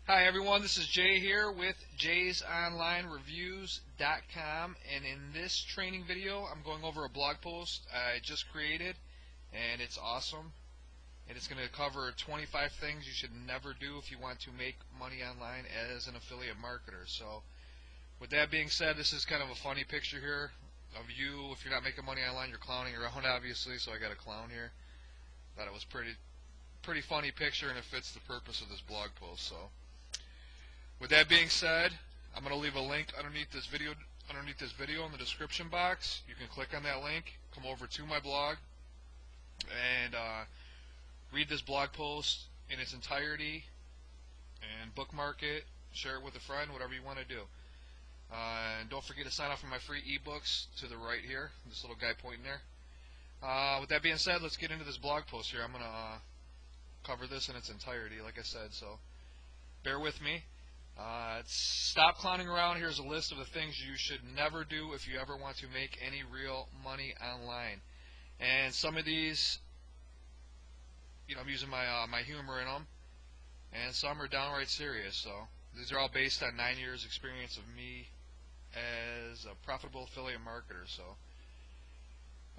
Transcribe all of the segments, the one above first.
Hi everyone, this is Jay here with jaysonlinereviews.com, and in this training video I'm going over a blog post I just created, and it's awesome, and it's going to cover 25 things you should never do if you want to make money online as an affiliate marketer. So with that being said, this is kind of a funny picture here of you. If you're not making money online, you're clowning around obviously, so I got a clown here. Thought it was pretty funny picture, and it fits the purpose of this blog post. So with that being said, I'm going to leave a link underneath this video in the description box. You can click on that link, come over to my blog, and read this blog post in its entirety, and bookmark it, share it with a friend, whatever you want to do. And don't forget to sign up for my free ebooks to the right here, this little guy pointing there. With that being said, let's get into this blog post here. I'm going to cover this in its entirety, like I said, so bear with me. Stop clowning around. Here's a list of the things you should never do if you ever want to make any real money online. And some of these, I'm using my humor in them, and some are downright serious. So these are all based on 9 years experience of me as a profitable affiliate marketer. So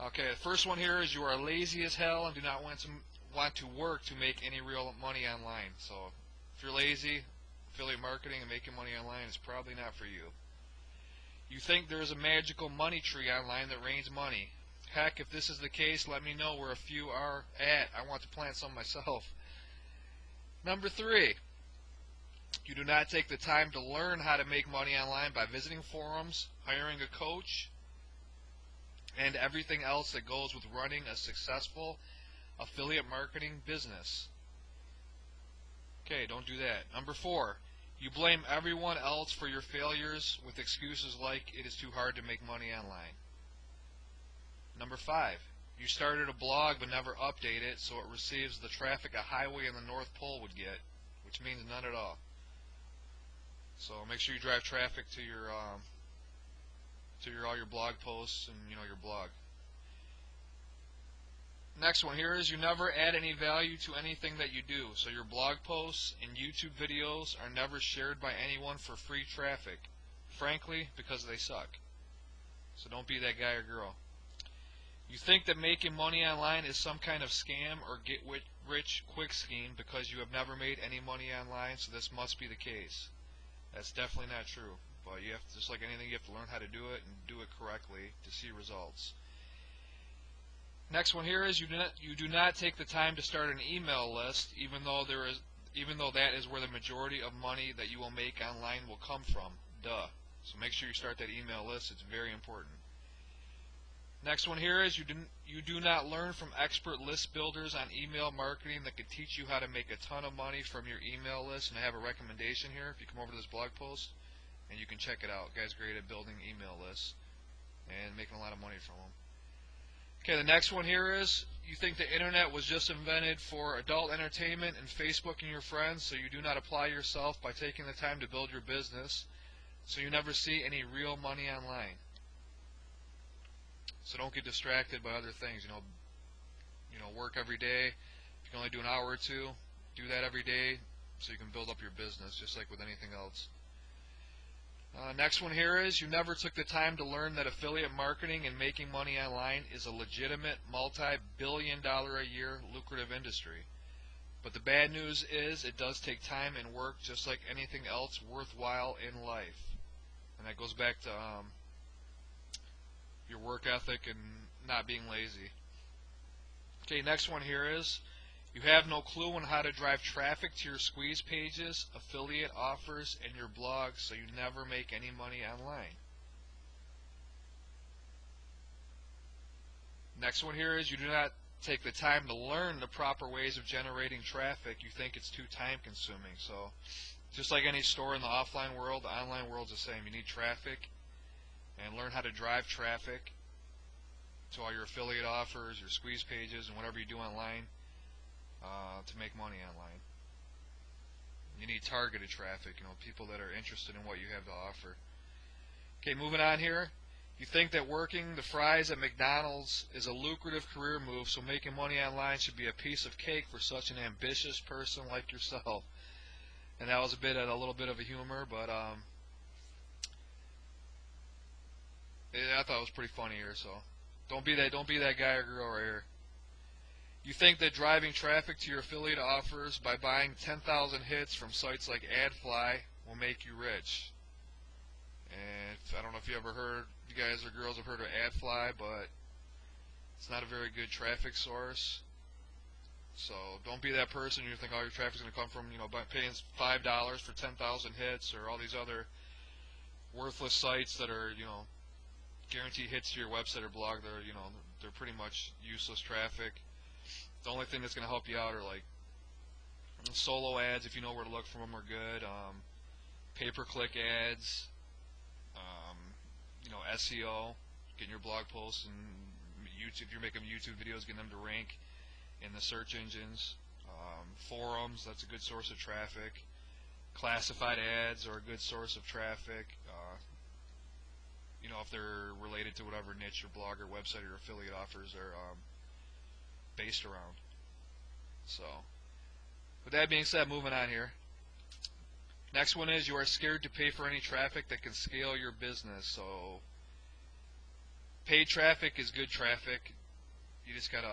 okay, the first one here is you are lazy as hell and do not want to work to make any real money online. So if you're lazy, affiliate marketing and making money online is probably not for you. You think there's a magical money tree online that rains money. Heck, if this is the case, let me know where a few are at. I want to plant some myself. Number 3, you do not take the time to learn how to make money online by visiting forums, hiring a coach, and everything else that goes with running a successful affiliate marketing business. Okay, don't do that. Number 4, you blame everyone else for your failures with excuses like it is too hard to make money online. Number 5, you started a blog but never update it so it receives the traffic a highway in the North Pole would get, which means none at all. So make sure you drive traffic to your all your blog posts and your blog. Next one here is you never add any value to anything that you do. So your blog posts and YouTube videos are never shared by anyone for free traffic. Frankly, because they suck. So don't be that guy or girl. You think that making money online is some kind of scam or get rich quick scheme because you have never made any money online, so this must be the case. That's definitely not true. But you have to, just like anything, you have to learn how to do it and do it correctly to see results. Next one here is you do not take the time to start an email list, even though that is where the majority of money that you will make online will come from. Duh. So make sure you start that email list. It's very important. Next one here is you do not learn from expert list builders on email marketing that could teach you how to make a ton of money from your email list. And I have a recommendation here. If you come over to this blog post, and you can check it out. The guy's great at building email lists and making a lot of money from them. Okay, the next one here is you think the internet was just invented for adult entertainment and Facebooking your friends, so you do not apply yourself by taking the time to build your business, so you never see any real money online. So don't get distracted by other things. Work every day. If you can only do an hour or two, do that every day so you can build up your business, just like with anything else. Next one here is you never took the time to learn that affiliate marketing and making money online is a legitimate multi-billion-dollar-a-year lucrative industry. But the bad news is it does take time and work just like anything else worthwhile in life. And that goes back to your work ethic and not being lazy. Okay, next one here is you have no clue on how to drive traffic to your squeeze pages, affiliate offers, and your blog, so you never make any money online. Next one here is you do not take the time to learn the proper ways of generating traffic. You think it's too time consuming. So just like any store in the offline world, the online world's the same. You need traffic and learn how to drive traffic to all your affiliate offers, your squeeze pages, and whatever you do online. To make money online. You need targeted traffic, people that are interested in what you have to offer. Okay, moving on here. You think that working the fries at McDonald's is a lucrative career move, so making money online should be a piece of cake for such an ambitious person like yourself. and that was a little bit of a humor, but I thought it was pretty funny here. So don't be that guy or girl right here. You think that driving traffic to your affiliate offers by buying 10,000 hits from sites like AdFly will make you rich. And I don't know if you guys or girls have heard of AdFly, but it's not a very good traffic source. So don't be that person you think all your traffic's going to come from, by paying $5 for 10,000 hits or all these other worthless sites that are, guaranteed hits to your website or blog. They're pretty much useless traffic. The only thing that's going to help you out are like solo ads, if you know where to look for them, are good. Pay-per-click ads, SEO, getting your blog posts and YouTube. If you're making YouTube videos, getting them to rank in the search engines. Forums, that's a good source of traffic. Classified ads are a good source of traffic. If they're related to whatever niche your blog or website or affiliate offers are based around. So, with that being said, moving on here. Next one is, you are scared to pay for any traffic that can scale your business. So, paid traffic is good traffic. You just gotta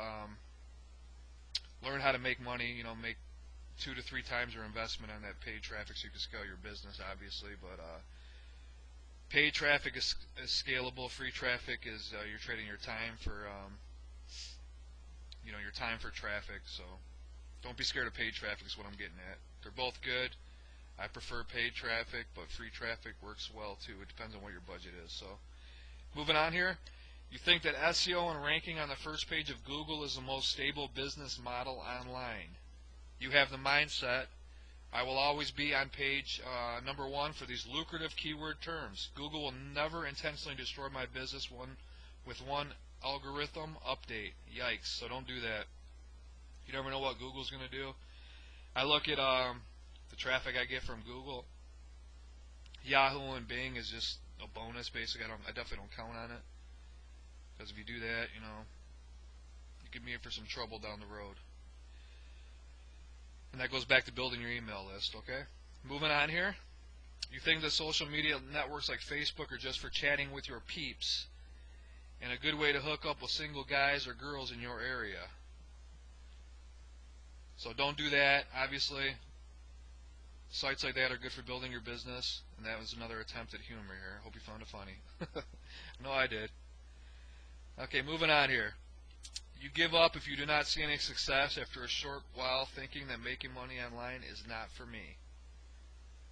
learn how to make money. Make 2 to 3 times your investment on that paid traffic so you can scale your business, obviously. But paid traffic is scalable. Free traffic is you're trading your time for your time for traffic. So don't be scared of paid traffic is what I'm getting at. They're both good. I prefer paid traffic, but free traffic works well too. It depends on what your budget is. So moving on here. You think that SEO and ranking on the first page of Google is the most stable business model online. You have the mindset, I will always be on page number 1 for these lucrative keyword terms. Google will never intentionally destroy my business with one algorithm update. Yikes, so don't do that. You never know what Google's going to do. I look at the traffic I get from Google. Yahoo and Bing is just a bonus, basically. I definitely don't count on it. Because if you do that, you could be in for some trouble down the road. And that goes back to building your email list, okay? Moving on here. You think that social media networks like Facebook are just for chatting with your peeps and a good way to hook up with single guys or girls in your area. So don't do that. Obviously, sites like that are good for building your business. And that was another attempt at humor here. Hope you found it funny. No, I did. Okay, moving on here. You give up if you do not see any success after a short while, thinking that making money online is not for me.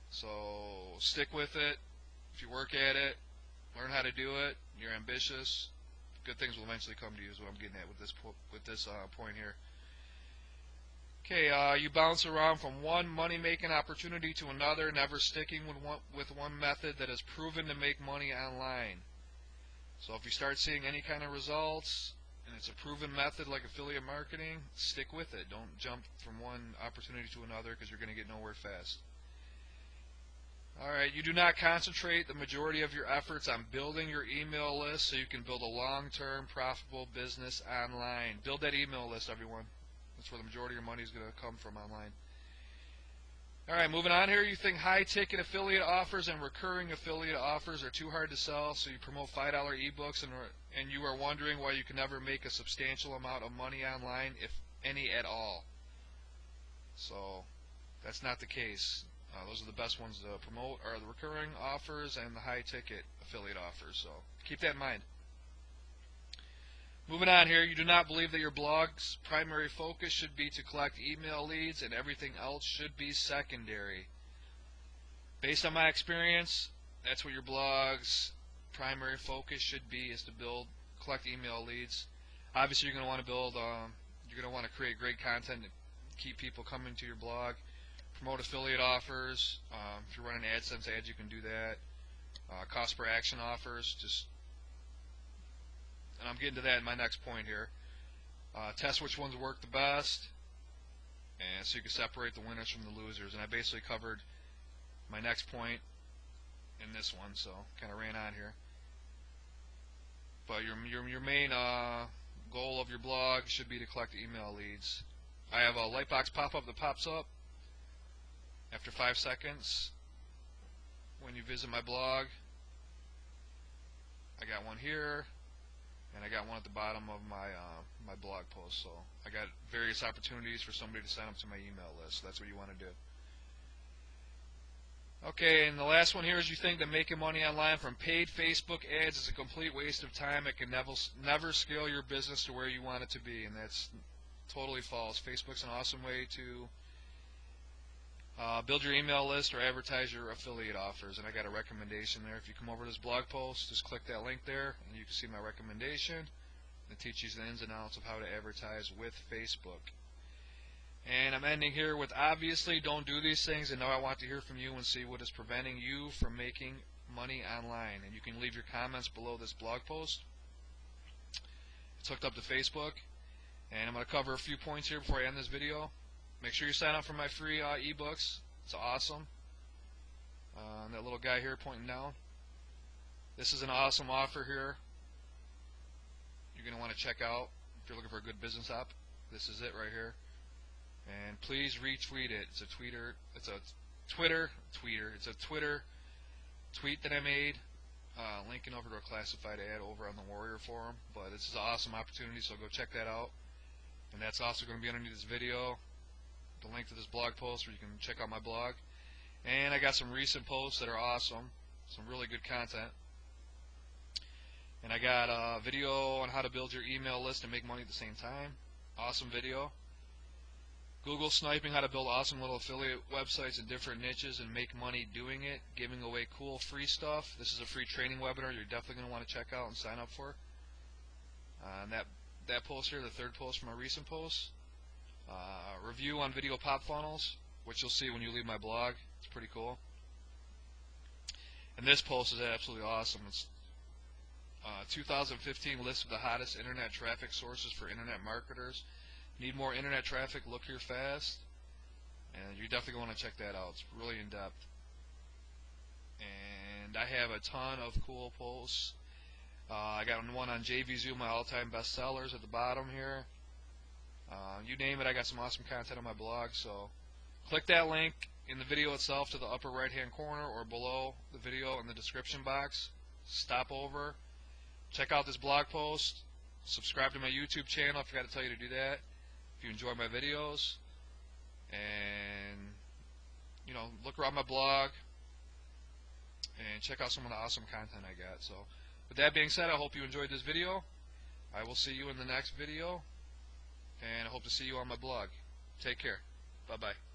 So stick with it. If you work at it, learn how to do it, you're ambitious, good things will eventually come to you is what I'm getting at with this point here. Okay, you bounce around from one money-making opportunity to another, never sticking with one method that has proven to make money online. So if you start seeing any kind of results, and it's a proven method like affiliate marketing, stick with it. Don't jump from one opportunity to another because you're going to get nowhere fast. Alright, you do not concentrate the majority of your efforts on building your email list so you can build a long-term profitable business online. Build that email list, everyone. That's where the majority of your money is going to come from online. Alright, moving on here. You think high-ticket affiliate offers and recurring affiliate offers are too hard to sell, so you promote $5 ebooks and you are wondering why you can never make a substantial amount of money online, if any at all. So that's not the case. Those are the best ones to promote are the recurring offers and the high-ticket affiliate offers. So keep that in mind. Moving on here, you do not believe that your blog's primary focus should be to collect email leads and everything else should be secondary. Based on my experience, that's what your blog's primary focus should be, is to collect email leads. Obviously, you're going to want to you're going to want to create great content to keep people coming to your blog. Promote affiliate offers. If you're running AdSense ads, you can do that. Cost per action offers, and I'm getting to that in my next point here. Test which ones work the best, and so you can separate the winners from the losers. And I basically covered my next point in this one, so kind of ran on here. But your main goal of your blog should be to collect email leads. I have a lightbox pop-up that pops up, After 5 seconds, when you visit my blog, I got one here, and I got one at the bottom of my blog post. So I got various opportunities for somebody to sign up to my email list. So that's what you want to do. Okay, and the last one here is you think that making money online from paid Facebook ads is a complete waste of time. It can never scale your business to where you want it to be, and that's totally false. Facebook's an awesome way to build your email list or advertise your affiliate offers, and I got a recommendation there. If you come over to this blog post, just click that link there, and you can see my recommendation. It teaches the ins and outs of how to advertise with Facebook. And I'm ending here with, obviously, don't do these things, and now I want to hear from you and see what is preventing you from making money online. And you can leave your comments below this blog post. It's hooked up to Facebook, and I'm going to cover a few points here before I end this video. Make sure you sign up for my free ebooks. It's awesome. That little guy here pointing down. This is an awesome offer here. You're going to want to check out if you're looking for a good business app. This is it right here. And please retweet it. It's a Twitter tweet that I made, linking over to a classified ad over on the Warrior Forum. But this is an awesome opportunity, so go check that out. And that's also going to be underneath this video, the link to this blog post where you can check out my blog. And I got some recent posts that are awesome, some really good content. And I got a video on how to build your email list and make money at the same time. Awesome video. Google sniping, how to build awesome little affiliate websites in different niches and make money doing it, giving away cool free stuff. This is a free training webinar you're definitely going to want to check out and sign up for. And that post here, the third post from my recent post, review on video pop funnels, which you'll see when you leave my blog. It's pretty cool. And this post is absolutely awesome. It's 2015 list of the hottest internet traffic sources for internet marketers. Need more internet traffic? Look here fast. And you definitely want to check that out. It's really in depth. And I have a ton of cool posts. I got one on JVZoo, my all-time bestsellers at the bottom here. You name it, I got some awesome content on my blog. So click that link in the video itself to the upper right-hand corner or below the video in the description box. Stop over. Check out this blog post. Subscribe to my YouTube channel. I forgot to tell you to do that. If you enjoy my videos, and look around my blog and check out some of the awesome content I got. So with that being said, I hope you enjoyed this video. I will see you in the next video, and I hope to see you on my blog. Take care. Bye bye.